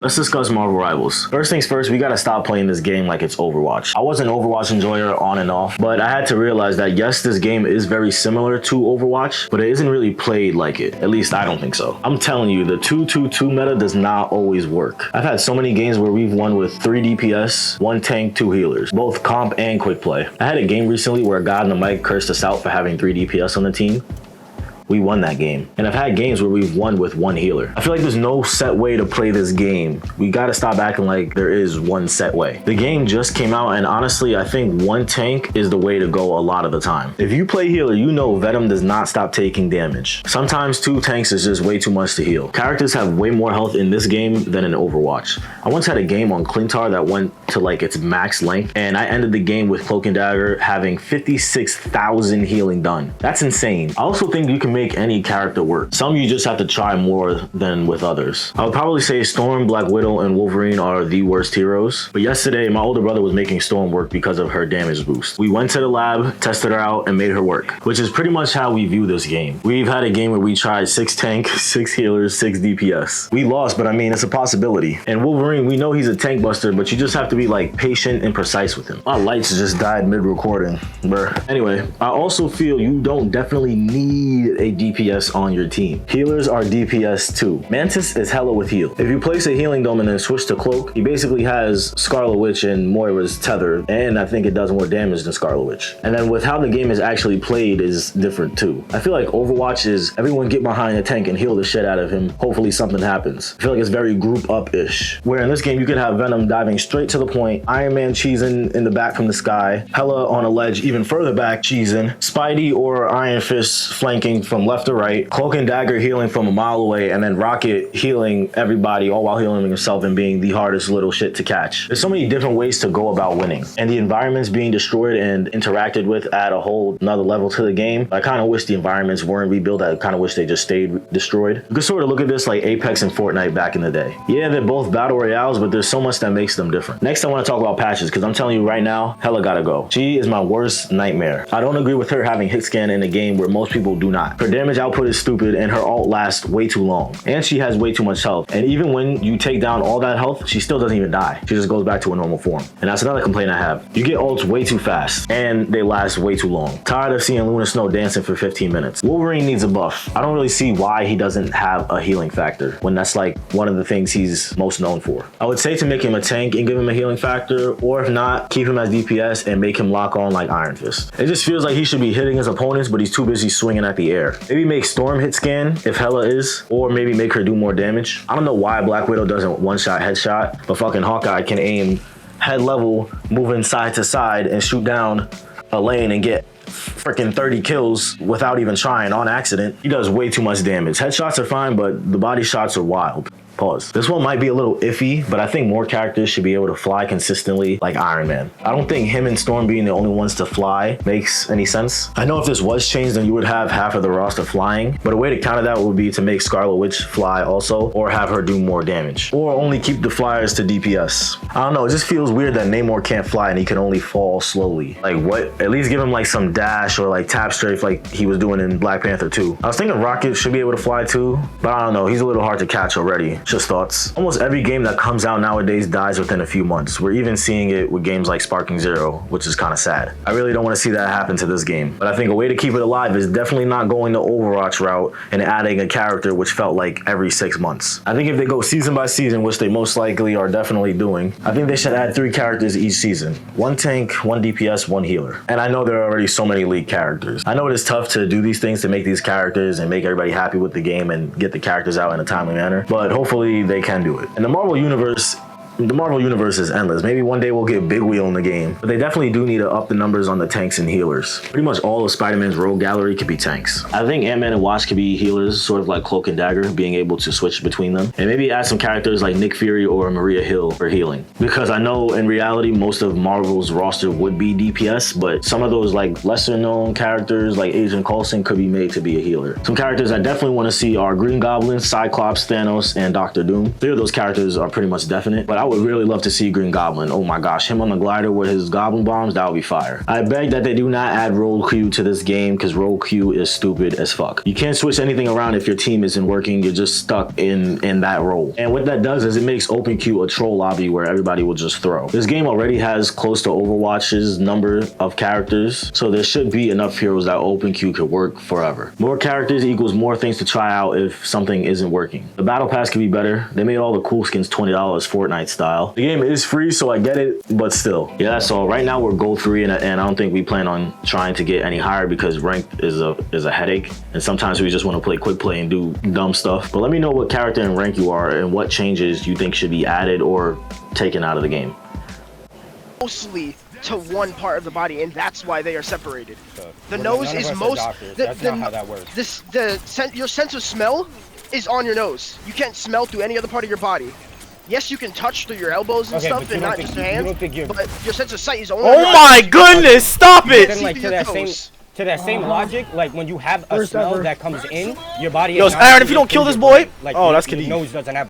Let's discuss Marvel Rivals. First things first, we gotta stop playing this game like it's Overwatch. I was an Overwatch enjoyer on and off, but I had to realize that yes, this game is very similar to Overwatch, but it isn't really played like it. At least I don't think so. I'm telling you, the 2-2-2 meta does not always work. I've had so many games where we've won with 3 DPS, 1 tank, 2 healers, both comp and quick play. I had a game recently where a guy on the mic cursed us out for having 3 DPS on the team. We won that game. And I've had games where we've won with 1 healer. I feel like there's no set way to play this game. We gotta stop acting like there is one set way. The game just came out, and honestly, I think 1 tank is the way to go a lot of the time. If you play healer, you know Venom does not stop taking damage. Sometimes 2 tanks is just way too much to heal. Characters have way more health in this game than in Overwatch. I once had a game on Clintar that went to like its max length, and I ended the game with Cloak and Dagger having 56,000 healing done. That's insane. I also think you can make any character work. Some you just have to try more than with others. I would probably say Storm, Black Widow, and Wolverine are the worst heroes. But yesterday, my older brother was making Storm work because of her damage boost. We went to the lab, tested her out, and made her work, which is pretty much how we view this game. We've had a game where we tried 6 tank, 6 healers, 6 DPS. We lost, but I mean, it's a possibility. And Wolverine, we know he's a tank buster, but you just have to be like patient and precise with him. My lights just died mid-recording, bruh. Anyway, I also feel you don't definitely need a DPS on your team. Healers are DPS too. Mantis is hella with heal. If you place a healing dome and then switch to Cloak, he basically has Scarlet Witch and Moira's Tether, and I think it does more damage than Scarlet Witch. And then with how the game is actually played is different too. I feel like Overwatch is everyone get behind a tank and heal the shit out of him. Hopefully something happens. I feel like it's very group up-ish. Where in this game you could have Venom diving straight to the point, Iron Man cheesing in the back from the sky, Hela on a ledge even further back cheesing, Spidey or Iron Fist flanking from left to right, Cloak and Dagger healing from a mile away, and then Rocket healing everybody all while healing himself and being the hardest little shit to catch. There's so many different ways to go about winning, and the environments being destroyed and interacted with add a whole another level to the game. I kind of wish the environments weren't rebuilt. I kind of wish they just stayed destroyed. You could sort of look at this like Apex and Fortnite back in the day. Yeah, they're both battle royales, but there's so much that makes them different. Next, I want to talk about patches, because I'm telling you right now, Hela gotta go. She is my worst nightmare. I don't agree with her having hit scan in a game where most people do not. Her damage output is stupid, and her ult lasts way too long, and she has way too much health. And even when you take down all that health, she still doesn't even die. She just goes back to a normal form. And that's another complaint I have. You get ults way too fast, and they last way too long. Tired of seeing Luna Snow dancing for 15 minutes. Wolverine needs a buff. I don't really see why he doesn't have a healing factor when that's like one of the things he's most known for. I would say to make him a tank and give him a healing factor, or if not, keep him as DPS and make him lock on like Iron Fist. It just feels like he should be hitting his opponents, but he's too busy swinging at the air. Maybe make Storm hit scan if Hela is, or maybe make her do more damage. I don't know why Black Widow doesn't one-shot headshot, but fucking Hawkeye can aim head level, moving side to side and shoot down a lane and get freaking 30 kills without even trying on accident. He does way too much damage. Headshots are fine, but the body shots are wild. Pause. This one might be a little iffy, but I think more characters should be able to fly consistently like Iron Man. I don't think him and Storm being the only ones to fly makes any sense. I know if this was changed, then you would have half of the roster flying, but a way to counter that would be to make Scarlet Witch fly also, or have her do more damage, or only keep the flyers to DPS. I don't know, it just feels weird that Namor can't fly and he can only fall slowly. Like what? At least give him like some dash or like tap strafe like he was doing in Black Panther 2. I was thinking Rocket should be able to fly too, but I don't know, he's a little hard to catch already. Just thoughts. Almost every game that comes out nowadays dies within a few months. We're even seeing it with games like Sparking Zero, which is kind of sad. I really don't want to see that happen to this game. But I think a way to keep it alive is definitely not going the Overwatch route and adding a character which felt like every 6 months. I think if they go season by season, which they most likely are definitely doing, I think they should add 3 characters each season. 1 tank, 1 DPS, 1 healer. And I know there are already so many league characters. I know it is tough to do these things to make these characters and make everybody happy with the game and get the characters out in a timely manner, but hopefully they can do it. In the Marvel Universe is endless. Maybe one day we'll get Big Wheel in the game, but they definitely do need to up the numbers on the tanks and healers. Pretty much all of Spider-Man's rogue gallery could be tanks. I think Ant-Man and Wasp could be healers, sort of like Cloak and Dagger, being able to switch between them. And maybe add some characters like Nick Fury or Maria Hill for healing. Because I know in reality, most of Marvel's roster would be DPS, but some of those like lesser known characters like Agent Coulson could be made to be a healer. Some characters I definitely want to see are Green Goblin, Cyclops, Thanos, and Doctor Doom. 3 of those characters are pretty much definite, but I would really love to see Green Goblin. Oh my gosh, him on the glider with his goblin bombs, that would be fire. I beg that they do not add roll queue to this game because roll queue is stupid as fuck. You can't switch anything around if your team isn't working. You're just stuck in that role. And what that does is it makes open queue a troll lobby where everybody will just throw. This game already has close to Overwatch's number of characters, so there should be enough heroes that open queue could work forever. More characters equals more things to try out if something isn't working. The battle pass could be better. They made all the cool skins $20 Fortnite style. The game is free, so I get it, but still. Yeah, that's all. Right now we're gold 3 and I don't think we plan on trying to get any higher because ranked is a headache. And sometimes we just want to play quick play and do dumb stuff. But let me know what character and rank you are and what changes you think should be added or taken out of the game. Mostly to one part of the body, and that's why they are separated. The nose is most. That's not how that works. Your sense of smell is on your nose. You can't smell through any other part of your body. Yes, you can touch through your elbows and stuff, and not just your hands. But your sense of sight is only. Oh my goodness! Stop it! Then, like, to that same logic, like when you have a smell that comes in, your body. Yo, Aaron, if you don't kill this boy, like, oh, that's your Khadid. nose doesn't have